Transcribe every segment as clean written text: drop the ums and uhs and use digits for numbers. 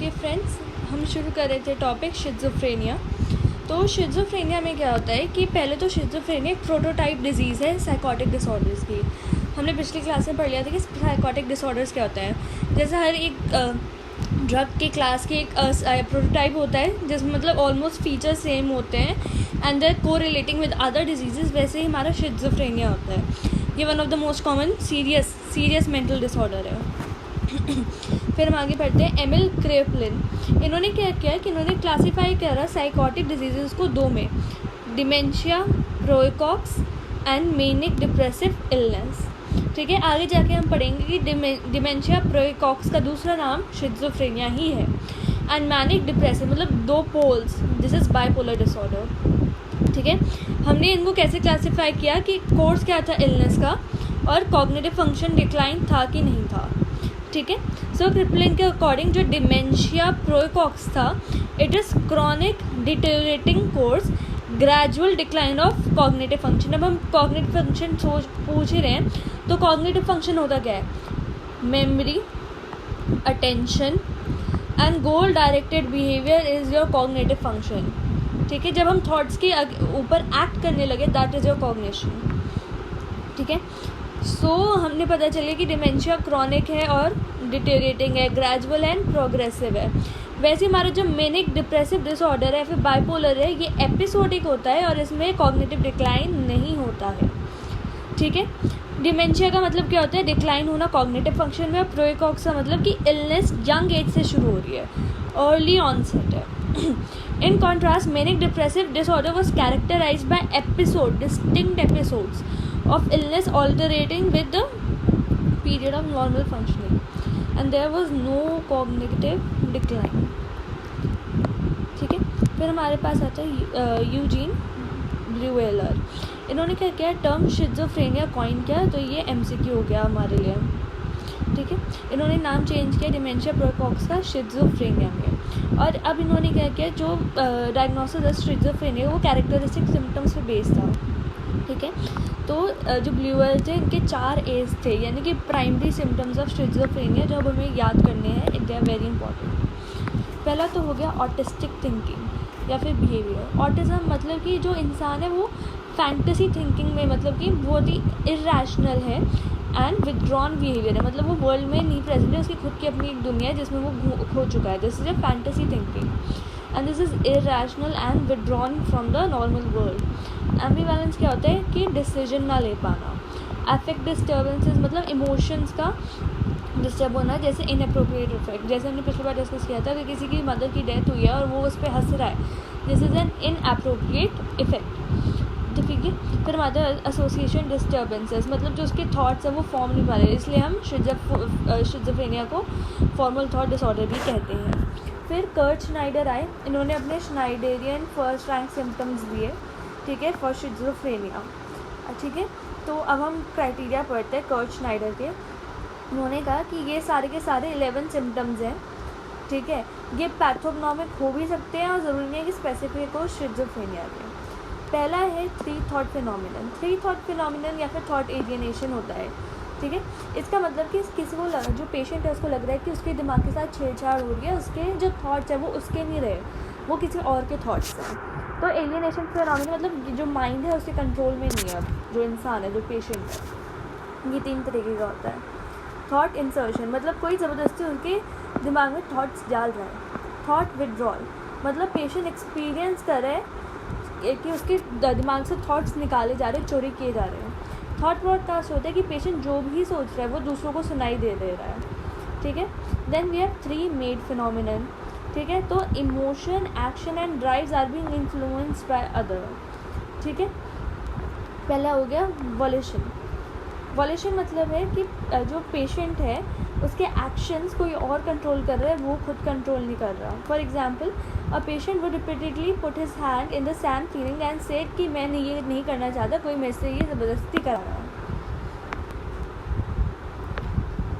Okay friends, हम शुरू कर रहे थे टॉपिक शिज़ोफ्रेनिया। तो शिज़ोफ्रेनिया में क्या होता है कि पहले तो शिज़ोफ्रेनिया एक प्रोटोटाइप डिजीज़ है साइकोटिक डिसऑर्डर्स की। हमने पिछली क्लास में पढ़ लिया था कि साइकोटिक डिसऑर्डर्स क्या होता है। जैसे हर एक ड्रग के क्लास के एक प्रोटोटाइप होता है जिसमें मतलब ऑलमोस्ट फीचर सेम होते हैं एंड देयर को रिलेटिंग विद अदर डिजीज़, वैसे ही हमारा शिज़ोफ्रेनिया होता है। ये one of the most common serious mental disorder है। फिर हम आगे बढ़ते हैं एमिल क्रेपलिन। इन्होंने क्या किया कि इन्होंने क्लासीफाई करा साइकोटिक डिजीज़ को दो में, dementia praecox and manic depressive illness. ठीक है, आगे जाके हम पढ़ेंगे कि डिमेंशिया प्रोइकॉक्स का दूसरा नाम शिज़ोफ्रेनिया ही है एंड मैनिक डिप्रेसिव मतलब दो poles, this is bipolar disorder. ठीक है, हमने इनको कैसे क्लासीफाई किया कि कोर्स क्या था इलनेस का और कॉग्निटिव फंक्शन डिक्लाइन था कि नहीं था। ठीक है, सो क्रिपलिन के अकॉर्डिंग जो डिमेंशिया प्रोइकॉक्स था, it is chronic deteriorating course gradual decline of cognitive function. अब हम कॉग्निटिव फंक्शन पूछ ही रहे हैं, तो कॉग्निटिव फंक्शन होता क्या है? Memory, attention and goal directed behaviour is your cognitive function. ठीक है, जब हम थॉट्स के ऊपर एक्ट करने लगे, दैट इज़ योर कॉग्निशन। ठीक है, सो हमने पता चले कि डिमेंशिया क्रॉनिक है और डिटेरियोरेटिंग है, ग्रेजुअल एंड प्रोग्रेसिव है। वैसे हमारा जो मेनिक डिप्रेसिव डिसऑर्डर है, फिर बाइपोलर है, ये एपिसोडिक होता है और इसमें कॉग्निटिव डिक्लाइन नहीं होता है। ठीक है, डिमेंशिया का मतलब क्या होता है? डिक्लाइन होना कॉग्निटिव फंक्शन में। और प्रोइकॉक्स का मतलब कि इलनेस यंग एज से शुरू हो रही है, अर्ली ऑनसेट है। In contrast, manic depressive disorder was characterized by distinct episodes of illness alternating with the period of normal functioning, and there was no cognitive decline. ठीक है, फिर हमारे पास आता है यूजीन ब्रूएलर। इन्होंने क्या किया, टर्म शिज़ोफ्रेनिया कॉइन किया, तो ये MCQ हो गया हमारे लिए। ठीक है, इन्होंने नाम चेंज किया डिमेंशिया प्रोइकॉक्स का शिज़ोफ्रेनिया में। और अब इन्होंने क्या किया, जो डायग्नोसिस ऑफ शिज़ोफ्रेनिया वो कैरेक्टरिस्टिक सिम्टम्स पे बेस्ड था। ठीक है, तो जो ब्लूअर थे इनके 4 एज थे, यानी कि प्राइमरी सिम्टम्स ऑफ शिज़ोफ्रेनिया जो अब हमें याद करने हैं, दे आर वेरी इंपॉर्टेंट। पहला तो हो गया ऑटिस्टिक थिंकिंग या फिर बिहेवियर। ऑटिज़म मतलब कि जो इंसान है वो फैंटेसी थिंकिंग में, मतलब कि बहुत ही इरेशनल है एंड विदड्रॉन बिहेवियर है, मतलब वो वर्ल्ड में नहीं प्रेजेंट है, उसकी खुद की अपनी एक दुनिया है जिसमें वो खो चुका है। This is a fantasy thinking and this is irrational and withdrawn from the normal world. Ambivalence क्या होता है कि डिसीजन ना ले पाना। अफेक्ट डिस्टर्बेंसेस मतलब इमोशंस का डिस्टर्ब होना, जैसे इनअप्रोप्रिएट इफेक्ट, जैसे हमने पिछली बार डिस्कस किया था कि किसी की मदर की डेथ हुई है और वो उस पर हंस रहा है, this is an inappropriate effect. तो ठीक है, फिर हमारे एसोसिएशन डिस्टर्बेंसेस मतलब जो उसके थॉट्स हैं वो फॉर्म नहीं पा रहे, इसलिए हम शिज़ोफ्रेनिया को फॉर्मल थॉट डिसऑर्डर भी कहते हैं। फिर कर्ट श्नाइडर आए, इन्होंने अपने श्नाइडेरियन फर्स्ट रैंक सिम्टम्स दिए। ठीक है, फॉर शिज़ोफ्रेनिया। ठीक है, तो अब हम क्राइटेरिया पढ़ते हैं कर्ट श्नाइडर के। उन्होंने कहा कि ये सारे के सारे 11 सिम्टम्स हैं। ठीक है, ये पैथोग्नोमिक हो भी सकते हैं और ज़रूरी नहीं है कि स्पेसिफिक हो शिज़ोफ्रेनिया के। पहला है 3 थॉट फिनोमिनन। 3 थॉट फिनोमिनन या फिर थॉट एलियनेशन होता है। ठीक है, इसका मतलब कि किसी को जो पेशेंट है उसको लग रहा है कि उसके दिमाग के साथ छेड़छाड़ हो रही है, उसके जो थॉट्स हैं वो उसके नहीं रहे, वो किसी और के थॉट्स हैं। तो एलियनेशन फिनोमिनन मतलब जो माइंड है उसके कंट्रोल में नहीं है, जो इंसान है, जो पेशेंट है। ये 3 तरीके का होता है। थॉट इंसर्शन मतलब कोई ज़बरदस्ती उनके दिमाग में थॉट्स डाल रहा है। थॉट विड्रॉल मतलब पेशेंट एक्सपीरियंस कर रहा है कि उसके दिमाग से थॉट्स निकाले जा रहे हैं, चोरी किए जा रहे हैं। थॉट ब्रॉडकास्ट होता है कि पेशेंट जो भी सोच रहा है वो दूसरों को सुनाई दे रहा है। ठीक है, then we have 3 made phenomenon. ठीक है, तो emotion, action and drives are being influenced by other. ठीक है, पहला हो गया वॉल्यूशन। वॉल्यूशन मतलब है कि जो पेशेंट है उसके एक्शंस कोई और कंट्रोल कर रहा है, वो खुद कंट्रोल नहीं कर रहा। For example, a patient would repeatedly put his hand in the Sam feeling and said कि मैं ये नहीं करना चाहता, कोई मेरे से ये ज़बरदस्ती करा रहा है।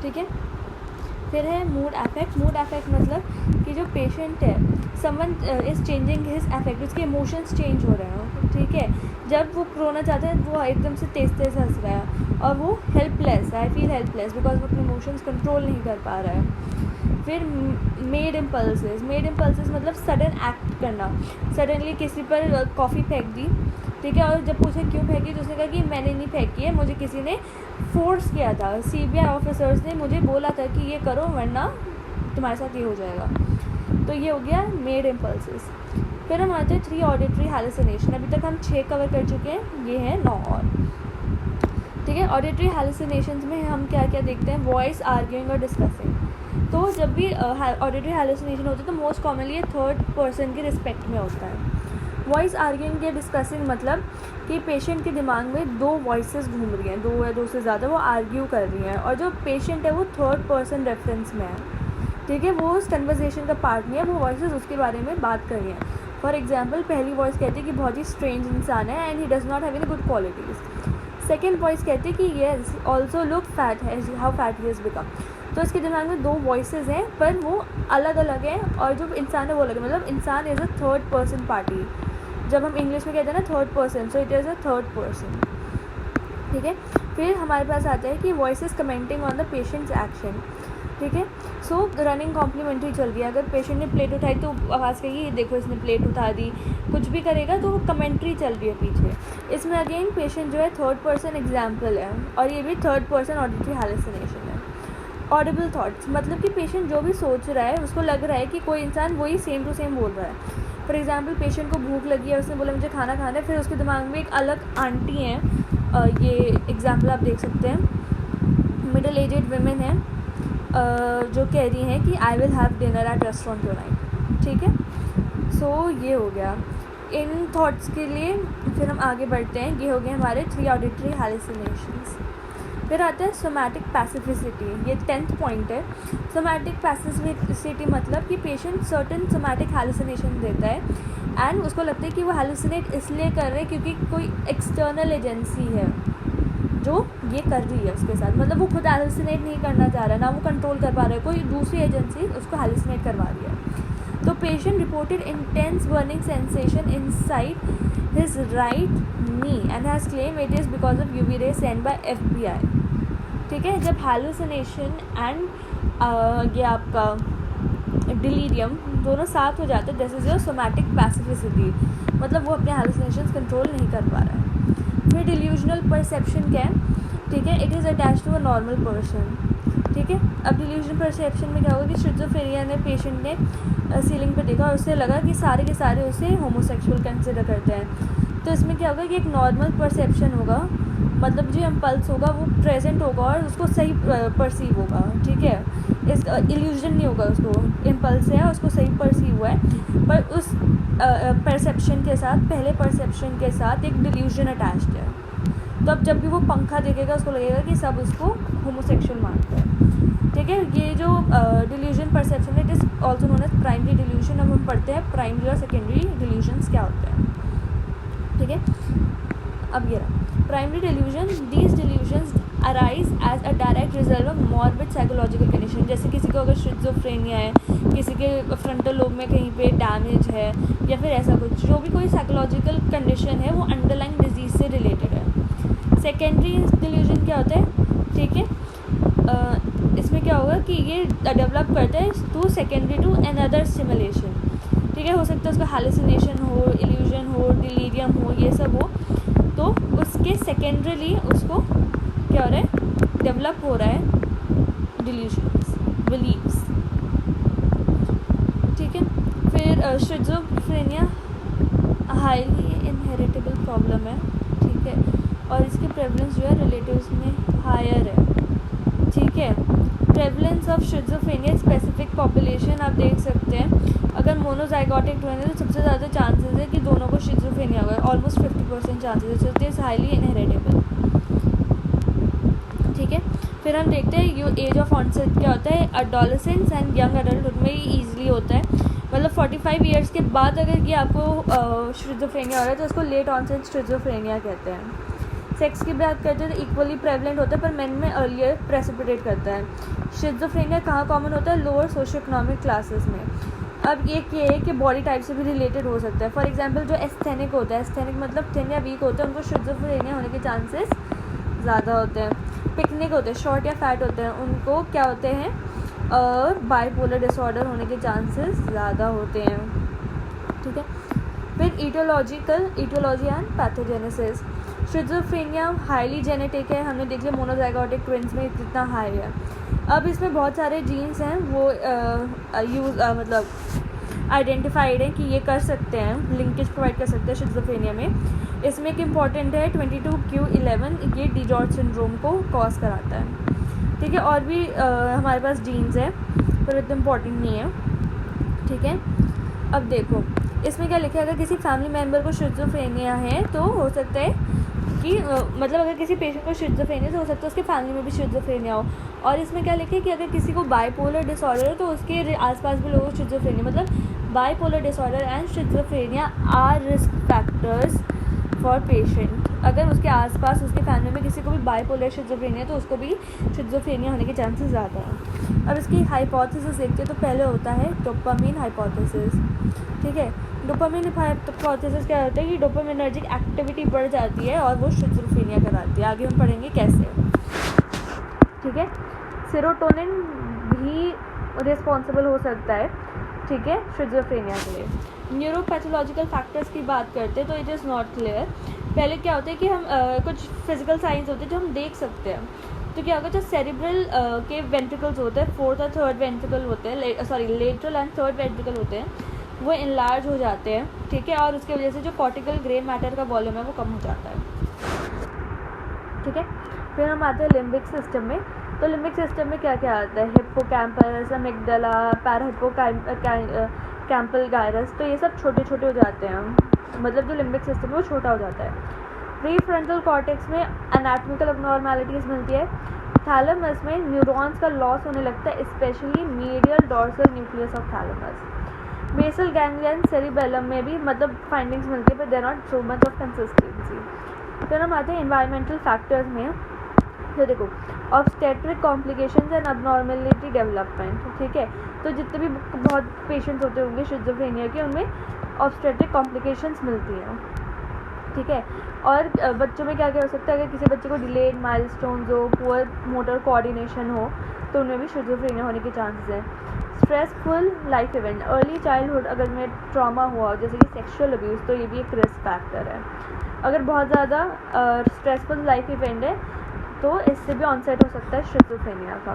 ठीक है, फिर है मूड अफेक्ट। मूड अफेक्ट मतलब कि जो पेशेंट है, someone is changing his affect, उसके इमोशंस चेंज हो रहे हैं। ठीक है, जब वो रोना चाहता है वो एकदम से तेज़ तेज़ हंस रहा है और वो helpless, I feel helpless because वो अपने इमोशंस कंट्रोल नहीं कर पा रहा है। फिर मेड इम्पल्सेस मतलब सडन एक्ट करना, सडनली किसी पर कॉफ़ी फेंक दी, ठीक है, और जब पूछे क्यों फेंकी तो उसने कहा कि मैंने नहीं फेंकी है, मुझे किसी ने फोर्स किया था, CBI ऑफिसर्स ने मुझे बोला था कि ये करो वरना तुम्हारे साथ ये हो जाएगा। तो ये हो गया मेड इम्पल्सेस। फिर हम आते हैं 3 ऑडिटरी हैलुसिनेशन। अभी तक हम 6 कवर कर चुके हैं, ये है 9 और, ठीक है। ऑडिटरी हैलुसिनेशंस में हम क्या क्या देखते हैं, वॉइस, आर्ग्यूइंग और डिस्कसिंग। तो जब भी ऑडिटरी हैलुसिनेशन होता है तो मोस्ट कॉमनली ये थर्ड पर्सन के रिस्पेक्ट में होता है। वॉइस, आर्ग्यूइंग या डिस्कसिंग मतलब कि पेशेंट के दिमाग में 2 वॉइसेस घूम रही हैं, 2 या 2 से ज़्यादा, वो आर्ग्यू कर रही हैं, और जो पेशेंट है वो थर्ड पर्सन रेफरेंस में है, ठीक है, वो उस कन्वर्सेशन का पार्ट नहीं है, वो वॉइसेस उसके बारे में बात कर रही हैं। फॉर एग्जाम्पल, पहली वॉइस कहती है कि बहुत ही स्ट्रेंज इंसान है and he does not have any good qualities. Second voice कहती है कि येस ऑल्सो लुक फैट है, how fat he has become. तो इसके दिमाग में 2 वॉइसेस हैं पर वो अलग अलग हैं, और जो इंसान है वो अलग है, मतलब इंसान is a third person party. जब हम इंग्लिश में कहते हैं ना third person, so it is a third person, ठीक है। फिर हमारे पास आता है कि voices commenting on the patients action, ठीक है। सो रनिंग कॉम्प्लीमेंट्री चल रही है, अगर पेशेंट ने प्लेट उठाई तो आवाज़ कहेगी देखो इसने प्लेट उठा दी, कुछ भी करेगा तो वो कमेंट्री चल रही है पीछे। इसमें अगेन पेशेंट जो है थर्ड पर्सन एग्जाम्पल है, और ये भी थर्ड पर्सन ऑडिटरी हैलुसिनेशन है। ऑडिबल थॉट्स मतलब कि पेशेंट जो भी सोच रहा है उसको लग रहा है कि कोई इंसान वही सेम टू सेम बोल रहा है। फॉर एग्जाम्पल, पेशेंट को भूख लगी है, उसने बोला मुझे खाना खाना है, फिर उसके दिमाग में एक अलग आंटी हैं, ये एग्जाम्पल आप देख सकते हैं, मिडिल एजेड वुमेन है, जो कह रही हैं कि I will have dinner eight restaurant tonight, ठीक है। सो ये हो गया इन थॉट्स के लिए। फिर हम आगे बढ़ते हैं, ये हो गए हमारे 3 ऑडिटरी हैलुसिनेशंस। फिर आता है सोमैटिक पैसिफिसिटी, ये 10th पॉइंट है। सोमैटिक पैसिफिसिटी मतलब कि पेशेंट सर्टेन सोमैटिक हैलुसिनेशन देता है एंड उसको लगता है कि वो हैलुसिनेट इसलिए कर रहे हैं क्योंकि कोई एक्सटर्नल एजेंसी है जो ये कर रही है उसके साथ, मतलब वो खुद हैलुसिनेट नहीं करना चाह रहा है, ना वो कंट्रोल कर पा रहा है, कोई दूसरी एजेंसी उसको हैलुसिनेट करवा रही है। तो patient reported intense burning sensation inside his right knee and has claim it is because of UV रे सेंड बाय FBI, ठीक है। जब हैलुसिनेशन एंड ये आपका डिलीरियम दोनों साथ हो जाते हैं, दिस इज योर सोमैटिक पैसिफिसिटी, मतलब वो अपने हैलुसिनेशंस कंट्रोल नहीं कर पा रहा है। फिर डिल्यूजनल परसेप्शन क्या है, ठीक है, it is attach to a normal person, ठीक है। अब डिल्यूजनल परसेप्शन में क्या होगा कि शिज़ोफ्रेनिया ने पेशेंट ने सीलिंग पे देखा और उससे लगा कि सारे के सारे उसे होमोसेक्सुअल कंसिडर करते हैं। तो इसमें क्या होगा कि एक नॉर्मल परसेप्शन होगा, मतलब जो इम्पल्स होगा वो प्रेजेंट होगा और उसको सही परसीव होगा, ठीक है। इस इल्यूजन नहीं होगा, उसको इम्पल्स है उसको सही परसीव हुआ है, पर उस परसेप्शन के साथ, पहले परसेप्शन के साथ एक डिल्यूजन अटैच्ड है। तो अब जब भी वो पंखा देखेगा उसको लगेगा कि सब उसको होमोसेक्सुअल मानते हैं, ठीक है। ये जो डिल्यूजन परसेप्शन है, it is also known as primary delusion. अब हम पढ़ते हैं प्राइमरी और सेकेंडरी डिल्यूजन्स क्या होते हैं, ठीक है। अब ये रहा primary delusion, these delusions arise as a direct result of morbid psychological condition. जैसे किसी को अगर शिज़ोफ्रेनिया है, किसी के फ्रंटल लोब में कहीं पे डैमेज है, या फिर ऐसा कुछ, जो भी कोई साइकोलॉजिकल कंडीशन है वो अंडरलाइंग डिजीज़ से रिलेटेड है। सेकेंडरी डिल्यूजन क्या होता है, ठीक है, इसमें क्या होगा कि ये डेवलप करता है to secondary to another stimulation, ठीक है। हो सकता है उसका हैलुसिनेशन हो, इल्यूजन हो, डिलीरियम हो, ये सब हो, तो उसके सेकेंडरीली उसको क्या हो रहा है, डेवलप हो रहा है डिल्यूशंस, बिलीव्स, ठीक है। फिर शिज़ोफ्रेनिया हाईली इनहेरिटेबल प्रॉब्लम है, ठीक है, और इसकी प्रेवलेंस जो है रिलेटिव्स में हायर है, ठीक है। Prevalence of schizophrenia specific population आप देख सकते हैं, अगर मोनोजाइगोटिक ट्विन है तो सबसे ज़्यादा चांसेस है कि दोनों को शिज़ोफ्रेनिया होगा, ऑलमोस्ट 50% चांसेस है, इज हाईली इनहेरिटेबल, ठीक है। फिर हम देखते हैं यू एज ऑफ ऑनसेट क्या होता है, एडोलेसेंस एंड यंग एडल्टहुड में ही ईजिली होता है, मतलब 45 ईयर्स के बाद अगर ये आपको शिज़ोफ्रेनिया हो रहा है तो उसको लेट ऑनसेट शिज़ोफ्रेनिया कहते हैं। सेक्स की बात करते हैं तो इक्वली प्रेवलेंट होता है, पर मेन में अर्लियर प्रेसिपिटेट करता है। शिज़ोफ्रेनिया कहाँ कॉमन होता है, लोअर सोशो इकोनॉमिक क्लासेस में। अब ये है कि बॉडी टाइप से भी रिलेटेड हो सकता है। फॉर एग्जांपल जो एस्थेनिक होता है, एस्थेनिक मतलब थिन या वीक होता है, उनको शिज़ोफ्रेनिया होने के चांसेस ज़्यादा होते हैं। पिकनिक होते हैं, शॉर्ट या फैट होते हैं, उनको क्या होते हैं, बाइपोलर डिसऑर्डर होने के चांसेस ज़्यादा होते हैं। ठीक है, फिर aetiology and pathogenesis. Schizophrenia highly genetic है, हमने देख लिया मोनोजाइगोटिक ट्विंस में कितना हाई है। अब इसमें बहुत सारे जीन्स हैं वो मतलब आइडेंटिफाइड है कि ये कर सकते हैं, लिंकेज प्रोवाइड कर सकते हैं शिज़ोफ्रेनिया में। इसमें एक इम्पॉर्टेंट है 22q11, ये डी जॉर्ज सिंड्रोम को कॉज कराता है। ठीक है, और भी हमारे पास जीन्स है पर इतना इम्पॉर्टेंट नहीं है। ठीक है, अब देखो इसमें क्या लिखा है, अगर किसी फैमिली मेम्बर को शिज़ोफ्रेनिया है तो हो सकता है कि मतलब अगर किसी पेशेंट को शिज़ोफ्रेनिया तो हो सकता है उसके फैमिली में भी शिज़ोफ्रेनिया हो। और इसमें क्या लिखा है कि अगर किसी को बाइपोलर डिसऑर्डर है तो उसके आसपास भी लोगों को शिज़ोफ्रेनिया, मतलब bipolar disorder and schizophrenia are risk factors for patient. अगर उसके आसपास उसके फैमिली में किसी को भी बाइपोलर शिज़ोफ्रेनिया तो उसको भी शिज़ोफ्रेनिया होने के चांसेस ज़्यादा हैं। अब इसकी हाइपोथेसिस देखते हैं तो पहले होता है डोपामिन हाइपोथेसिस। ठीक है, डोपामिन हाइपोथेसिस क्या होता है कि डोपामिनर्जिक एक्टिविटी बढ़ जाती है और वो शिज़ोफ्रेनिया कराती है। आगे हम पढ़ेंगे कैसे। ठीक है, सेरोटोनिन भी रिस्पॉन्सिबल हो सकता है, ठीक है, शिज़ोफ्रेनिया के लिए। न्यूरोपैथोलॉजिकल फैक्टर्स की बात करते हैं तो इट इज़ नॉट क्लियर। पहले क्या होता है कि हम कुछ फिजिकल साइंस होते हैं जो हम देख सकते हैं। तो क्या होगा, जो सेरिब्रल के वेंट्रिकल्स होते हैं, फोर्थ और थर्ड वेंट्रिकल होते हैं, लेटरल एंड थर्ड वेंट्रिकल होते हैं, वो इनलार्ज हो जाते हैं। ठीक है, और उसकी वजह से जो कॉर्टिकल ग्रे मैटर का वॉल्यूम है वो कम हो जाता है। ठीक है, फिर हम आते हैं लिम्बिक सिस्टम में। तो लिम्बिक सिस्टम में क्या क्या आता है, हिप्पोकैम्पस, अमिगडाला, पैराहिप्पोकैम्पल गायरस, तो ये सब छोटे छोटे हो जाते हैं, मतलब जो लिम्बिक सिस्टम है वो छोटा हो जाता है। प्रीफ्रंटल कॉर्टेक्स में एनाटॉमिकल अबनॉर्मैलिटीज़ मिलती है। थैलेमस में न्यूरॉन्स का लॉस होने लगता है, specially medial dorsal nucleus of thalamus. Basal ganglion cerebellum में भी मतलब फाइंडिंग्स मिलती है, but there not so much of consistency. फिर हम आते हैं इन्वायरमेंटल फैक्टर्स में। तो देखो, obstetric complications and abnormality development. ठीक है, तो जितने भी बहुत पेशेंट्स होते होंगे शिज़ोफ्रेनिया के, उनमें ऑब्स्टेट्रिक कॉम्प्लिकेशंस मिलती हैं। ठीक है, और बच्चों में क्या क्या हो सकता है, अगर किसी बच्चे को डिलेड माइलस्टोन्स हो, पुअर मोटर कोऑर्डिनेशन हो, तो उनमें भी शिज़ोफ्रेनिया होने के चांसेस हैं। Stressful life event, early childhood अगर में ट्रॉमा हुआ जैसे कि सेक्सुअल अब्यूज़, तो ये भी एक रिस्क फैक्टर है। अगर बहुत ज़्यादा स्ट्रेसफुल लाइफ इवेंट है तो इससे भी ऑनसेट हो सकता है शिज़ोफ्रेनिया का।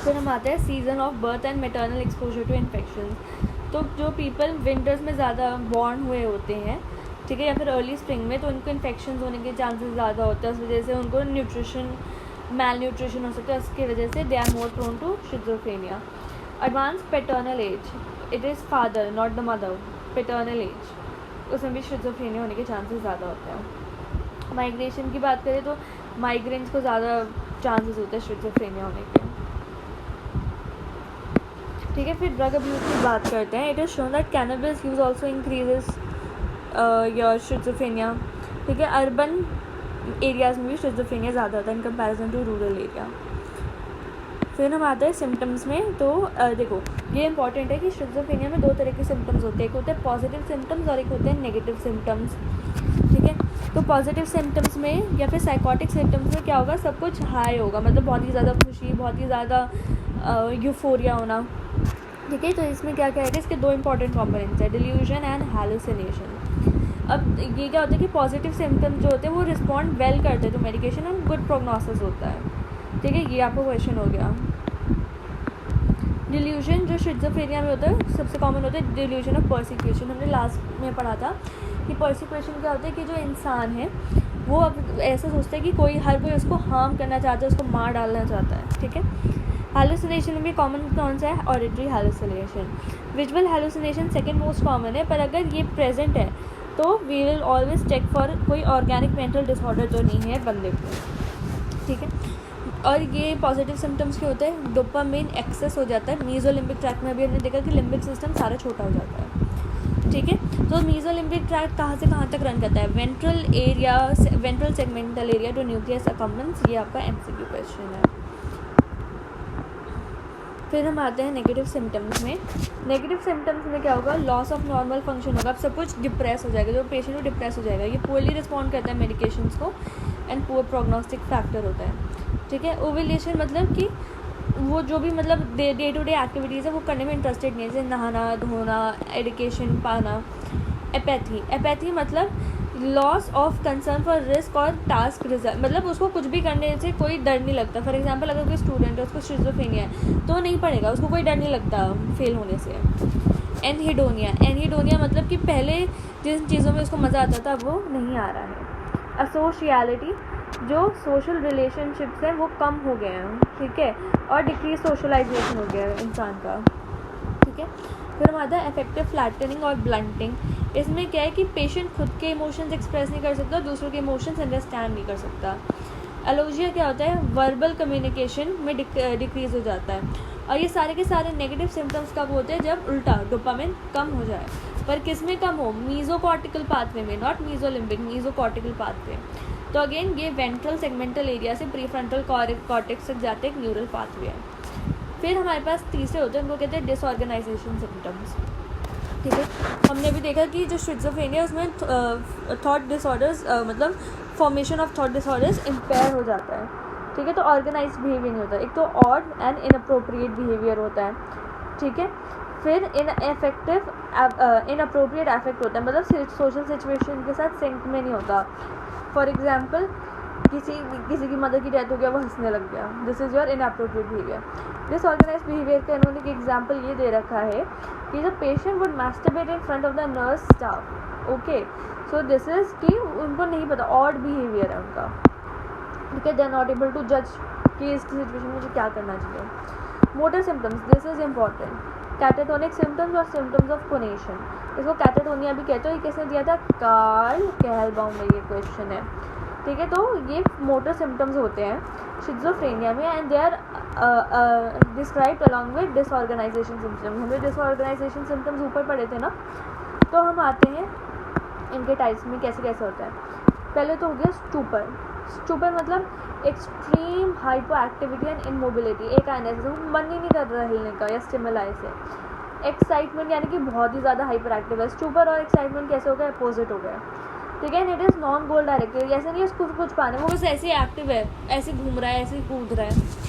फिर हम आते हैं season of birth and maternal exposure to infection. तो जो पीपल विंटर्स में ज़्यादा बॉर्न हुए होते हैं, ठीक है, या फिर अर्ली स्प्रिंग में, तो उनको इन्फेक्शन होने के चांसेस ज़्यादा होते हैं। उस वजह से उनको मैल न्यूट्रिशन हो सकता है, उसकी वजह से they are more prone to schizophrenia. Advance paternal age, it is father not the mother, paternal age, उसमें भी शिज़ोफ्रेनिया होने के चांसेस ज़्यादा होते हैं। माइग्रेशन की बात करें तो माइग्रेन्स को ज़्यादा चांसेस होते हैं शिज़ोफ्रेनिया होने के। ठीक है, फिर ड्रग अब्यूज़ की बात करते हैं। It is shown that cannabis use also increases your schizophrenia. ठीक है, अर्बन एरियाज़ में भी शिज़ोफ्रेनिया ज़्यादा होता है in comparison to rural area. फिर हम आते हैं सिम्टम्स में। तो देखो, ये इंपॉर्टेंट है कि शिज़ोफ्रेनिया में दो तरह के सिम्टम्स होते हैं, एक होते हैं पॉजिटिव सिम्टम्स और एक होते हैं नेगेटिव सिम्टम्स। ठीक है, तो पॉजिटिव सिम्टम्स में या फिर साइकोटिक सिम्टम्स में क्या होगा, सब कुछ हाई होगा, मतलब बहुत ही ज़्यादा खुशी, बहुत ही ज़्यादा यूफोरिया होना। ठीक है, तो इसमें क्या क्या है कि इसके दो इंपॉर्टेंट कॉम्पोनेंट्स है, डिल्यूजन एंड हैलुसिनेशन। अब ये क्या होता है कि पॉजिटिव सिम्टम्स जो होते हैं वो रिस्पॉन्ड वेल करते हैं तो मेडिकेशन और गुड प्रोग्नोसिस होता है। ठीक है, ये आपका क्वेश्चन हो गया। डिल्यूजन जो शिज़ोफ्रेनिया में होता है सबसे कॉमन होता है डिल्यूजन ऑफ परसिक्यूशन। हमने लास्ट में पढ़ा था कि परसिक्यूशन क्या होता है कि जो इंसान है वो अब ऐसा सोचता है कि हर कोई उसको हार्म करना चाहता है, उसको मार डालना चाहता है। ठीक है, हैलुसिनेशन में कॉमन कौन सा है, auditory hallucination. Visual hallucination second most common है, पर अगर ये प्रेजेंट है तो we will always check for कोई ऑर्गेनिक मेंटल डिसऑर्डर तो नहीं है बंदे को। ठीक है, और ये पॉजिटिव सिम्टम्स के होते हैं, डोपामिन एक्सेस हो जाता है। मीज़ोलिम्बिक ट्रैक्ट में भी हमने देखा कि लिम्बिक सिस्टम सारा छोटा हो जाता है। ठीक है, तो मीज़ोलिम्बिक ट्रैक्ट कहाँ से कहाँ तक रन करता है, ventral segmental area to nucleus accumbens. ये आपका एमसीक्यू क्वेश्चन है। फिर हम आते हैं नेगेटिव सिम्टम्स में। नेगेटिव सिम्टम्स में क्या होगा, लॉस ऑफ नॉर्मल फंक्शन होगा, अब सब कुछ डिप्रेस हो जाएगा, जो पेशेंट को डिप्रेस हो जाएगा, ये पोरली रिस्पॉन्ड करता है मेडिकेशंस को, एंड पुअर प्रोग्नोस्टिक फैक्टर होता है। ठीक है, ओव्यूलेशन मतलब कि वो जो भी मतलब डे टू डे एक्टिविटीज़ है वो करने में इंटरेस्टेड नहीं है, जैसे नहाना धोना, एजुकेशन पाना। एपैथी मतलब loss of concern for risk और टास्क रिजल्ट, मतलब उसको कुछ भी करने से कोई डर नहीं लगता। फॉर एग्जांपल अगर कोई स्टूडेंट है, उसको शिज़ोफ्रेनिया है तो वो नहीं पढ़ेगा, उसको कोई डर नहीं लगता फेल होने से। एनहिडोनिया मतलब कि पहले जिन चीज़ों में उसको मज़ा आता था वो नहीं आ रहा है। असोशियलिटी, जो सोशल रिलेशनशिप्स हैं वो कम हो गए हैं। ठीक है, और डिक्रीज सोशलाइजेशन हो गया है इंसान का। ठीक है, फिर हमारा अफेक्टिव फ्लैटनिंग और ब्लंटिंग। इसमें क्या है कि पेशेंट खुद के इमोशंस एक्सप्रेस नहीं कर सकता, दूसरों के इमोशंस अंडरस्टैंड नहीं कर सकता। एलोजिया क्या होता है, वर्बल कम्युनिकेशन में डिक्रीज हो जाता है। और ये सारे के सारे नेगेटिव सिम्टम्स कब होते हैं, जब उल्टा डोपामिन कम हो जाए। पर किस में कम हो, मीजोकॉर्टिकल पाथवे में, नॉट मीजोलिम्बिक, मीजोकॉर्टिकल पाथवे। तो अगेन ये वेंट्रल सेगमेंटल एरिया से प्रीफ्रंटल कॉर्टेक्स तक जाते एक न्यूरल पाथवे है। फिर हमारे पास तीसरे होते हैं, उनको कहते हैं डिसऑर्गेनाइजेशन सिम्टम्स। ठीक है, हमने भी देखा कि जो शिज़ोफ्रेनिया उसमें थॉट डिसऑर्डर्स मतलब formation of thought disorders empire हो जाता है। ठीक है, तो ऑर्गेनाइज बिहेवियर नहीं होता, एक तो ऑड एंड इनअप्रोप्रिएट बिहेवियर होता है। ठीक है, फिर इनअप्रोप्रिएट अफेक्ट होता है, मतलब सोशल सिचुएशन के साथ सिंक में नहीं होता। फॉर एग्जाम्पल किसी की मदर की डेथ हो गया, वो हंसने लग गया, this is your inappropriate behaviour. Disorganise behaviour का इन्होंने एक एग्जाम्पल ये दे रखा है कि the patient would masturbate in front of the nurse staff. Okay, so this is कि उनको नहीं पता, ऑड बिहेवियर है उनका। ठीक है, they are not able to जज कि इस सिचुएशन में मुझे क्या करना चाहिए। Motor symptoms, this is important. Catatonic symptoms और सिम्टम्स ऑफ कोनेशन, इसको कैटाटोनिया भी कहते हो। ये किसने दिया था, कार्ल कैहलबाउम में ये क्वेश्चन है। ठीक है, तो ये मोटर सिम्टम्स होते हैं शिज़ोफ्रेनिया में and they are described along with disorganisation symptoms. हमने डिसऑर्गेनाइजेशन सिम्टम्स ऊपर पढ़े थे ना, तो हम आते हैं इनके टाइप्स में कैसे कैसे होता है। पहले तो हो गया स्टूपर। स्टूपर मतलब extreme hyper activity and immobility, एक आने से मन ही नहीं कर रहा हिलने का या स्टिमुलाई से। एक्साइटमेंट यानी कि बहुत ही ज़्यादा हाइपर एक्टिव है। स्टूपर और एक्साइटमेंट कैसे हो गया, अपोजिट हो गया। ठीक है, it is non goal directed, ऐसे नहीं उसको कुछ पाने, वो बस ऐसे एक्टिव है, ऐसे घूम रहा है, ऐसे कूद रहा है।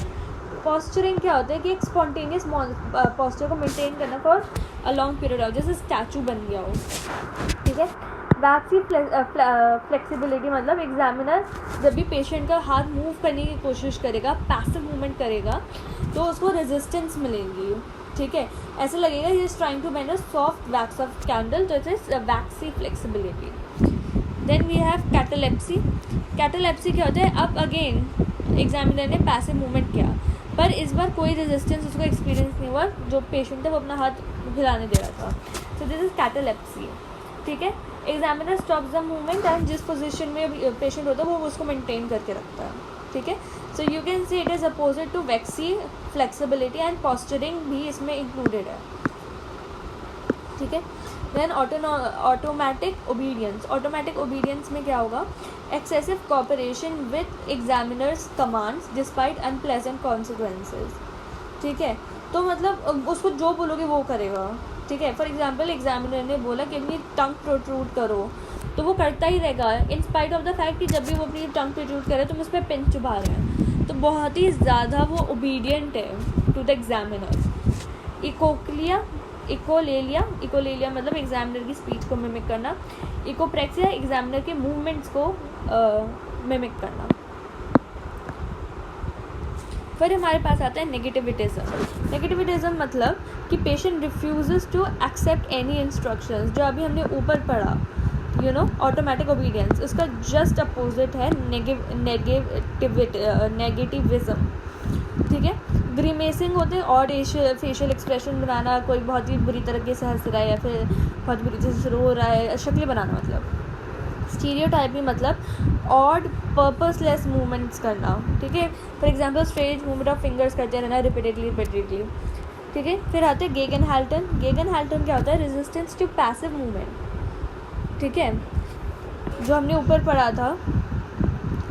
पॉस्चरिंग क्या होता है कि एक स्पॉन्टेनियस पॉस्चर को मेंटेन करना for a long period of, जैसे स्टैचू बन गया हो। ठीक है, वैक्सी फ्लेक्सिबिलिटी मतलब एग्जामिनर जब भी पेशेंट का हाथ मूव करने की कोशिश करेगा, पैसिव मूवमेंट करेगा, तो उसको रेजिस्टेंस मिलेगी। ठीक है, ऐसा लगेगा he is trying to bend a soft wax of candle, तो it is waxy flexibility. Then we have catalepsy. Catalepsy क्या होता है, अब अगेन एग्जामिनर ने पैसिव मूवमेंट किया पर इस बार कोई रेजिस्टेंस उसको एक्सपीरियंस नहीं हुआ, जो पेशेंट था वो अपना हाथ हिलाने दे रहा था, सो दिस इज कैटालेप्सी। ठीक है, examiner stops the movement and जिस पोजीशन में पेशेंट होता है वो उसको मेंटेन करके रखता है। ठीक है, so you can see it is opposite to waxy flexibility and posturing भी इसमें इंक्लूडेड है। ठीक है, then automatic obedience. Automatic obedience में क्या होगा, excessive cooperation with examiner's commands despite unpleasant consequences. ठीक है, तो मतलब उसको जो बोलोगे वो करेगा। ठीक है, फॉर एग्जाम्पल एग्जामिनर ने बोला कि अपनी टंग प्रोट्रूड करो, तो वो करता ही रहेगा in spite of the fact कि जब भी वो अपनी टंग प्रोट्रूड करे तुम उस पर पिन चुभा रहे हैं, तो बहुत ही ज़्यादा वो ओबीडियंट है टू द एग्जामिनर। इकोलेलिया मतलब एग्जामिनर की स्पीच को मिमिक करना। इकोप्रेक्सिया एग्जामिनर के मूवमेंट्स को मिमिक करना। फिर हमारे पास आता है नेगेटिविटिज्म। नेगेटिविटिज्म मतलब कि patient refuses to accept any instructions, जो अभी हमने ऊपर पढ़ा ऑटोमेटिक ओबीडियंस, उसका जस्ट अपोजिट है नेगेटिविज्म। ठीक है, ग्रीमेसिंग होते हैं और फेशियल एक्सप्रेशन बनाना, कोई बहुत ही बुरी तरीके से हंस रहा है या फिर बहुत बुरी तरह से रो रहा है, शक्लें बनाना। मतलब स्टीरियोटाइपिंग मतलब ऑड पर्पसलेस मूवमेंट्स करना। ठीक है, for example strange movement of fingers करते रहना रिपीटेडली। ठीक है, फिर आते हैं गेगनहाल्टन। गेगनहाल्टन क्या होता है, रेजिस्टेंस टू पैसिव मूवमेंट। ठीक है, जो हमने ऊपर पढ़ा था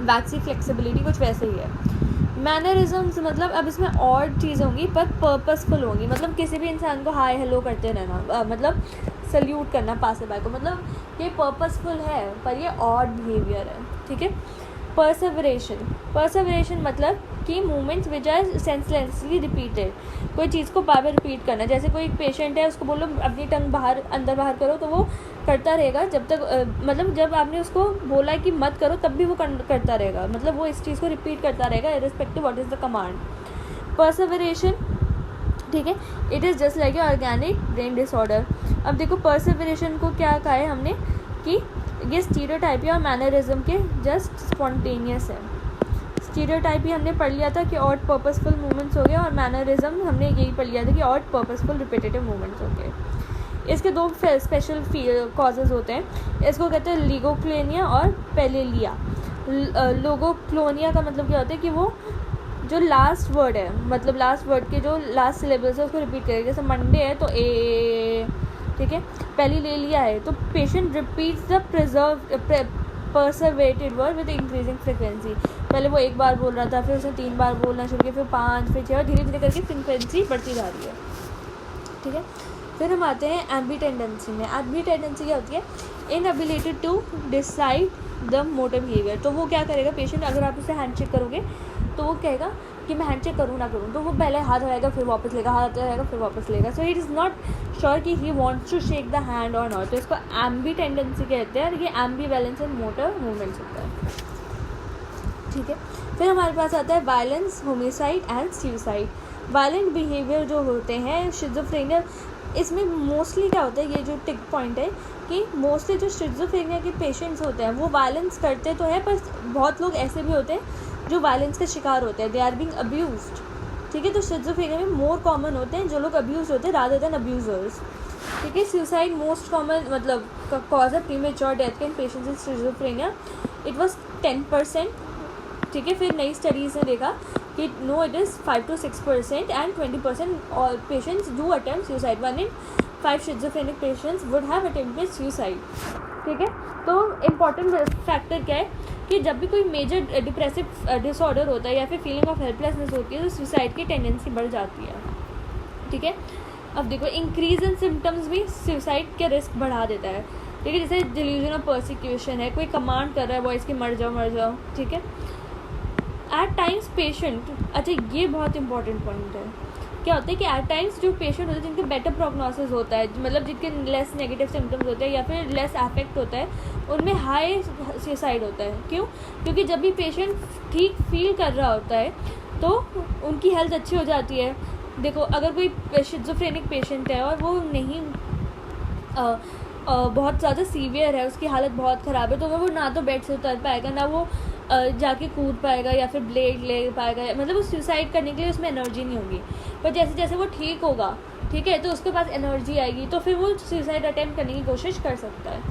वैक्सी फ्लेक्सिबिलिटी, कुछ वैसे ही है। मैनरिज्म्स मतलब अब इसमें और चीज़ें होंगी पर पर्पसफुल होंगी, मतलब किसी भी इंसान को हाय हेलो करते रहना, मतलब सल्यूट करना पासर बाय को, मतलब ये पर्पसफुल है पर ये ऑड बिहेवियर है। ठीक है, परसेवरेशन मतलब कि मूवमेंट्स विच आर सेंसलेसली रिपीटेड, कोई चीज़ को बार बार रिपीट करना। जैसे कोई पेशेंट है, उसको बोलो अपनी टंग बाहर अंदर बाहर करो, तो वो करता रहेगा जब तक मतलब जब आपने उसको बोला कि मत करो तब भी वो करता रहेगा, मतलब वो इस चीज़ को रिपीट करता रहेगा irrespective what is the command. Perseveration, ठीक है, it is just like a organic brain disorder. अब देखो परसेवरेशन को क्या कहा है हमने कि ये स्टीरियोटाइप या मैनरिज्म के जस्ट स्पॉन्टेनियस है। स्टीरियोटाइप ही हमने पढ़ लिया था कि ऑड पर्पसफुल मूवमेंट्स हो गए, और मैनरिज्म हमने यही पढ़ लिया था कि ऑड पर्पसफुल रिपीटेटिव मूवमेंट्स हो गए। इसके दो स्पेशल कॉजेज़ होते हैं, इसको कहते हैं लिगोक्लेनिया और पेलेलिया। लोगोक्लोनिया का मतलब क्या होता है कि वो जो लास्ट वर्ड है, मतलब लास्ट वर्ड के जो लास्ट सिलेबल्स है उसको रिपीट करेगा। जैसे मंडे है तो ए, ठीक है। पहली ले लिया है तो patient repeats the perseverated word with increasing frequency. पहले वो एक बार बोल रहा था, फिर उसने 3 बार बोलना शुरू किया, फिर 5, फिर 6, और धीरे धीरे करके फ्रिक्वेंसी बढ़ती जा रही है, ठीक है। फिर हम आते हैं एम्बीटेंडेंसी में। एम्बीटेंडेंसी क्या होती है? Inability to decide the motor behaviour. तो वो क्या करेगा पेशेंट, अगर आप उसे हैंडशेक करोगे तो वो कहेगा कि मैं हैंडशेक करूँ ना करूँ, तो वो पहले हाथ लगाएगा फिर वापस लेगा, हाथ लगाएगा फिर वापस लेगा। So it is not sure कि he wants to shake the hand और नॉट। तो इसको एम्बीटेंडेंसी कहते हैं, और ये एम्बीवैलेंस इन मोटर मूवमेंट्स होता है, ठीक है। फिर हमारे पास आता है violence, homicide and suicide. Violent behaviour जो होते हैं शिज़ोफ्रेनिया, इसमें मोस्टली क्या होता है, ये जो टिक पॉइंट है कि मोस्टली जो शिज़ोफ्रेनिया के पेशेंट्स होते हैं वो वायलेंस करते तो है, पर बहुत लोग ऐसे भी होते हैं जो वायलेंस के शिकार होते हैं, दे आर बीइंग अब्यूज्ड, ठीक है। तो शिज़ोफ्रेनिया में मोर कॉमन होते हैं जो लोग अब्यूज होते हैं रादर देन अब्यूजर्स, ठीक है। सुसाइड मोस्ट कॉमन मतलब cause of premature death in patients with schizophrenia, it was 10%, ठीक है। फिर नई स्टडीज़ ने देखा कि no, it is 5 to 6% and 20% all patients do attempt suicide. 1 in 5 schizophrenic patients would have attempted suicide, ठीक है। तो इम्पॉर्टेंट फैक्टर क्या है कि जब भी कोई मेजर डिप्रेसिव डिसऑर्डर होता है या फिर फीलिंग ऑफ हेल्पलेसनेस होती है तो सुसाइड की टेंडेंसी बढ़ जाती है, ठीक है। अब देखो इंक्रीज इन सिम्टम्स भी सुसाइड के रिस्क बढ़ा देता है, ठीक है। जैसे डिल्यूजन ऑफ परसिक्यूशन है, कोई कमांड कर रहा है बॉयज़ की मर जाओ, ठीक है। एट टाइम्स पेशेंट, अच्छा ये बहुत इंपॉर्टेंट पॉइंट है, क्या होता है कि एट टाइम्स जो पेशेंट होते हैं जिनके बेटर प्रोग्नोसिस होता है, मतलब जिनके लेस नेगेटिव सिम्टम्स होते हैं या फिर लेस अफेक्ट होता है, उनमें हाई सुसाइड होता है। क्यों? क्योंकि जब भी पेशेंट ठीक फील कर रहा होता है तो उनकी हेल्थ अच्छी हो जाती है। देखो अगर कोई शिज़ोफ्रेनिक पेशेंट है और वो नहीं बहुत ज़्यादा सीवियर है, उसकी हालत बहुत ख़राब है, तो वो ना तो बेड से उतर पाएगा, ना वो जाके कूद पाएगा या फिर ब्लेड ले पाएगा, मतलब वो सुसाइड करने के लिए उसमें एनर्जी नहीं होगी। पर जैसे जैसे वो ठीक होगा, ठीक है, तो उसके पास एनर्जी आएगी तो फिर वो सुसाइड अटेम्प्ट करने की कोशिश कर सकता है,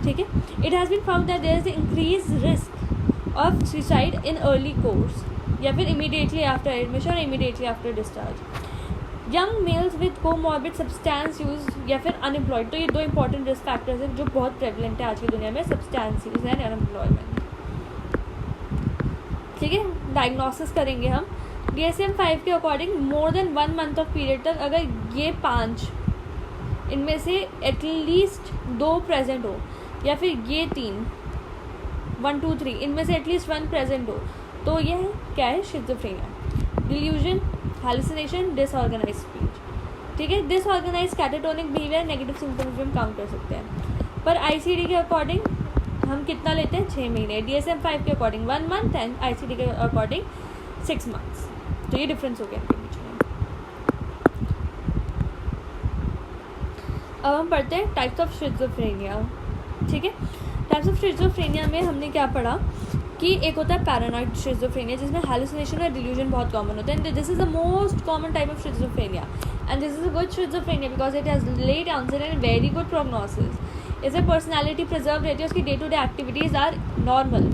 ठीक है। It has been found that there is increase risk of suicide in early course या फिर इमीडिएटली आफ्टर एडमिशन और immediately after discharge. Young males with comorbid substance use या फिर अनएम्प्लॉयड, तो ये 2 इंपॉर्टेंट रिस्क फैक्टर्स हैं जो बहुत प्रेवलेंट है आज की दुनिया में, सब्सटेंस यूज एंड अनएम्प्लॉयमेंट, ठीक है। डायग्नोसिस करेंगे हम DSM-5 के according more than 1 month of period तक अगर ये 5 इनमें से एटलीस्ट 2 प्रेजेंट हो या फिर ये 3 1 2 3 इनमें से एटलीस्ट 1 प्रेजेंट हो तो ये क्या है? Schizophrenia. Delusion, hallucination, disorganised speech, ठीक है। Disorganised catatonic behaviour, negative symptoms भी हम काउंट कर सकते हैं। पर ICD के अकॉर्डिंग हम कितना लेते हैं? 6 महीने। DSM-5 के अकॉर्डिंग 1 month एंड ICD के अकॉर्डिंग 6 months। तो ये डिफरेंस हो गया इनके बीच में। अब हम पढ़ते हैं टाइप्स ऑफ शिज़ोफ्रेनिया, ठीक है। टाइप्स ऑफ शिज़ोफ्रेनिया में हमने क्या पढ़ा कि एक होता है पैरानॉइड शिज़ोफ्रेनिया जिसमें हैलुसिनेशन और डिल्यूजन बहुत कॉमन होता है। This is the most common type of schizophrenia and this is a good schizophrenia because it has late onset and very good prognosis. इसमें पर्सनैलिटी प्रिजर्व रहती है, उसकी day to day activities are normal,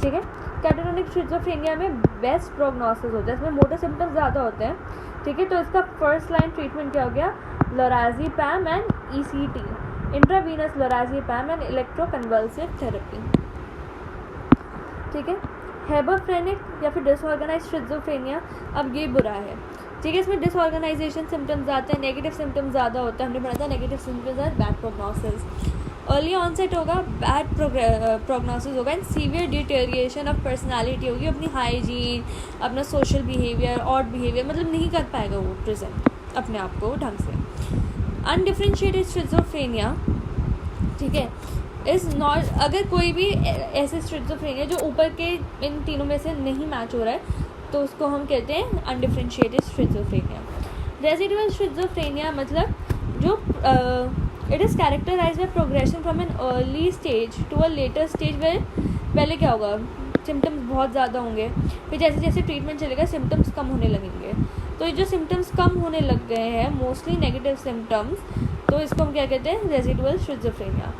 ठीक है। Catatonic schizophrenia में best prognosis होता है, इसमें मोटर सिम्टम्स ज़्यादा होते हैं, ठीक है। तो इसका फर्स्ट लाइन ट्रीटमेंट क्या हो गया? Lorazepam and ECT, intravenous lorazepam and electroconvulsive therapy, ठीक है। हेबरफ्रेनिक या फिर डिसऑर्गेनाइज्ड शिज़ोफ्रेनिया, अब ये बुरा है, ठीक है। इसमें डिसऑर्गेनाइजेशन सिम्टम्स आते हैं, नेगेटिव सिम्टम्स ज़्यादा होता है, हमने पढ़ा था negative symptoms are bad prognosis. Early onset होगा, बैड प्रोग्नोसिस होगा and severe deterioration of personality होगी, अपनी हाइजीन, अपना सोशल बिहेवियर, ऑड बिहेवियर, मतलब नहीं कर पाएगा वो प्रेजेंट अपने आप को ढंग से। अनडिफरेंशिएटेड स्किज़ोफ्रेनिया, ठीक है, इज़ नॉट, अगर कोई भी ऐसे स्किज़ोफ्रेनिया जो ऊपर के इन तीनों में से नहीं मैच हो रहा है तो उसको हम कहते हैं अनडिफरेंशिएटेड स्किज़ोफ्रेनिया। रेसिडुअल स्किज़ोफ्रेनिया मतलब जो it is characterised by progression from an early stage to a later stage में। पहले क्या होगा, सिम्टम्स बहुत ज़्यादा होंगे, फिर जैसे जैसे ट्रीटमेंट चलेगा सिम्टम्स कम होने लगेंगे। तो ये जो सिम्टम्स कम होने लग गए हैं, मोस्टली नेगेटिव सिम्टम्स, तो इसको हम क्या कहते हैं, रेसिडुअल स्किज़ोफ्रेनिया।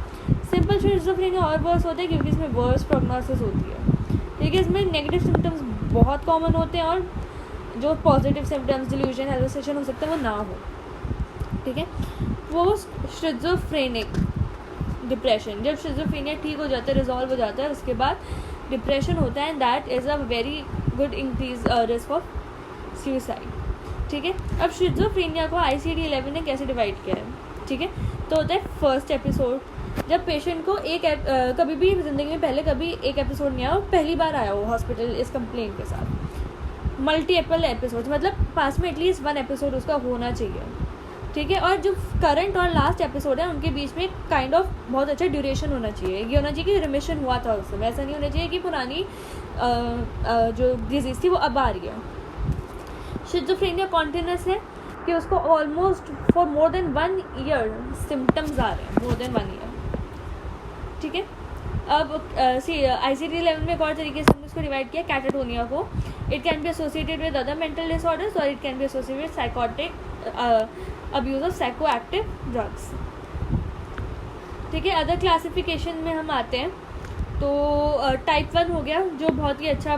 सिंपल स्किज़ोफ्रेनिया और वर्स होता है क्योंकि इसमें वर्स प्रोग्नोसिस होती है, ठीक है। इसमें नेगेटिव सिम्टम्स बहुत कॉमन होते हैं और जो पॉजिटिव सिम्टम्स, डिल्यूजन, हेलुसिनेशन हो सकता है वो ना हो, ठीक है। पोस्ट स्किज़ोफ्रेनिक डिप्रेशन, जब स्किज़ोफ्रेनिया ठीक हो जाता है, रिजॉल्व हो जाता है, उसके बाद डिप्रेशन होता है and that is a very good increase risk of suicide, ठीक है। अब स्किज़ोफ्रेनिया को ICD-11 ने कैसे डिवाइड किया है, ठीक है। तो होता है फर्स्ट एपिसोड, जब पेशेंट को कभी भी ज़िंदगी में पहले कभी एक एपिसोड नहीं आया और पहली बार आया हो हॉस्पिटल इस कंप्लेंट के साथ। मल्टीपल एपिसोड मतलब पास में एटलीस्ट 1 एपिसोड उसका होना चाहिए, ठीक है। और जो करंट और लास्ट एपिसोड है उनके बीच में काइंड ऑफ बहुत अच्छा ड्यूरेशन होना चाहिए। ये होना चाहिए कि रिमिशन हुआ था उस समय, ऐसा नहीं होना चाहिए कि पुरानी जो डिजीज़ थी वो अब आ रही है। स्किज़ोफ्रेनिया कॉन्टिन्यूस है कि उसको almost for more than 1 year symptoms आ रहे हैं, मोर देन 1 ईयर, ठीक है। अब ICD-11 में एक और तरीके से हमने इसको डिवाइड किया कैटाटोनिया को। It can be associated with other mental disorders और it can be associated with psychotic abuse of psychoactive drugs, ठीक है। अदर क्लासिफिकेशन में हम आते हैं तो टाइप 1 हो गया जो बहुत ही अच्छा,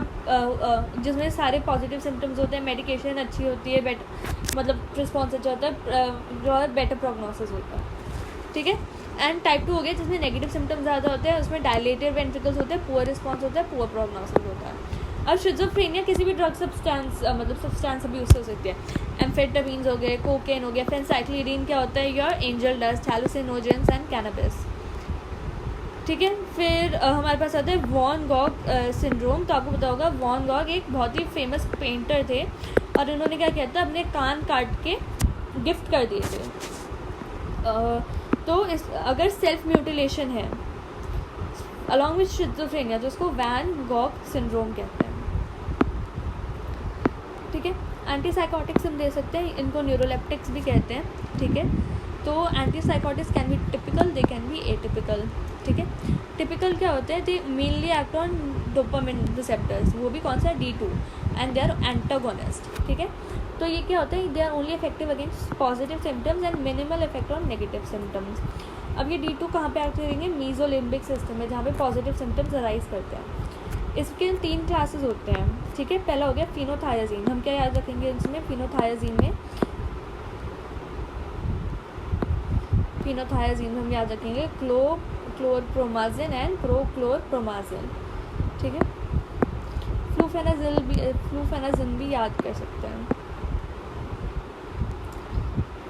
जिसमें सारे पॉजिटिव सिम्टम्स होते हैं, मेडिकेशन अच्छी होती है, मतलब रिस्पॉन्स अच्छा होता है, जो है बेटर प्रोग्नोसिस होता है, ठीक है। एंड टाइप 2 हो गया जिसमें नेगेटिव सिम्टम्स ज़्यादा होते हैं, उसमें डायलेटेड वेंट्रिकल्स होते हैं, पुअर रिस्पॉन्स होता है, पुअर प्रोग्नोसिस होता है। अब स्किज़ोफ्रेनिया किसी भी ड्रग सब्सटेंस अब्यूज से हो सकती है। एम्फेटामीन्स हो गए, कोकेन हो गया, फेनसाइक्लिडीन क्या होता है, your angel dust, hallucinogens and cannabis, ठीक है। फिर हमारे पास आता है वॉन गॉग सिंड्रोम। तो आपको पता होगा वॉन गॉग एक बहुत ही फेमस पेंटर थे और उन्होंने क्या किया था, अपने कान काट के गिफ्ट कर दिए थे। तो अगर सेल्फ म्यूटिलेशन है अलॉन्ग विथ स्किज़ोफ्रेनिया तो उसको वैन गॉग सिंड्रोम कहते हैं, ठीक है। एंटीसाइकोटिक्स हम दे सकते हैं, इनको न्यूरोलेप्टिक्स भी कहते हैं, ठीक है। तो antipsychotics can be typical, they can be atypical, ठीक है। टिपिकल क्या होते हैं, दे mainly act on dopamine receptors, वो भी कौन सा, D2, and they are antagonist, ठीक है। तो ये क्या होता है, they are only effective against positive symptoms and minimal effect on negative symptoms. अब ये D2 कहाँ पे एक्ट करेंगे, मीजोलिम्बिक सिस्टम में, जहाँ पे पॉजिटिव सिम्टम्स अराइज करते हैं। इसके 3 क्लासेस होते हैं, ठीक है। पहला हो गया फिनोथायाजीन, हम क्या याद रखेंगे इसमें, फिनोथायाजीन में हम याद रखेंगे क्लोरप्रोमाजिन एंड प्रोक्लोरप्रोमाजिन, ठीक है। फ्लूफेनाजिन भी याद कर सकते हैं,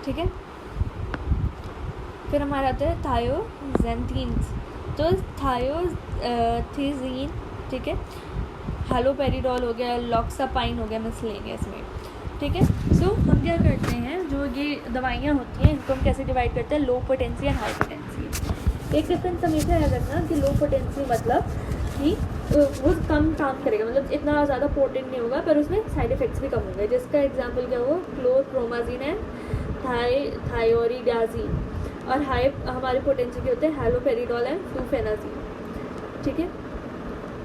ठीक है। फिर हमारा आता है थायोजेंथीन्स, तो थायोथीजीन, ठीक है। हैलोपेरिडोल हो गया, लॉक्सापाइन हो गया मिसलेनियस में, ठीक है। सो हम क्या करते हैं, जो ये दवाइयाँ होती हैं इनको हम कैसे डिवाइड करते हैं, लो पोटेंसी एंड हाई पोटेंसी। एक डिफरेंस हमेशा याद रखना कि लो पोटेंसी मतलब कि वो कम काम करेगा, मतलब इतना ज़्यादा पोटेंट नहीं होगा पर उसमें साइड इफ़ेक्ट्स भी कम होंगे, जिसका एग्जांपल क्या हुआ, क्लोरप्रोमाजिन एंड थायोरिडाजिन। और हाई हमारे पोटेंसी के होते हैं हैलोपेरिडोल एंड फ्लूफेनाजिन, ठीक है।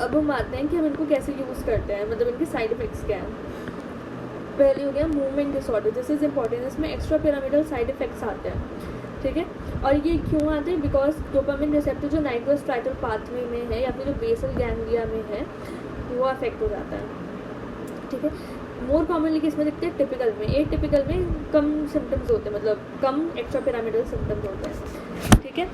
अब हम आते हैं कि हम इनको कैसे यूज़ करते हैं, मतलब इनके साइड इफ़ेक्ट्स क्या हैं। पहले हो गया movement disorder, this is important, इसमें एक्स्ट्रा पिरामिडल साइड इफ़ेक्ट्स आते हैं, ठीक है। और ये क्यों आते हैं, बिकॉज डोपामिन रिसेप्टर जो नाइट्रोस्ट्राइटल पाथवे में है या फिर जो बेसल गैंग्लिया में है वो अफेक्ट हो जाता है, ठीक है। मोर कॉमनली किसमें दिखते हैं, टिपिकल में। एक टिपिकल में कम सिम्टम्स होते हैं, मतलब कम एक्स्ट्रा पिरामिडल सिम्टम्स होते हैं, ठीक है।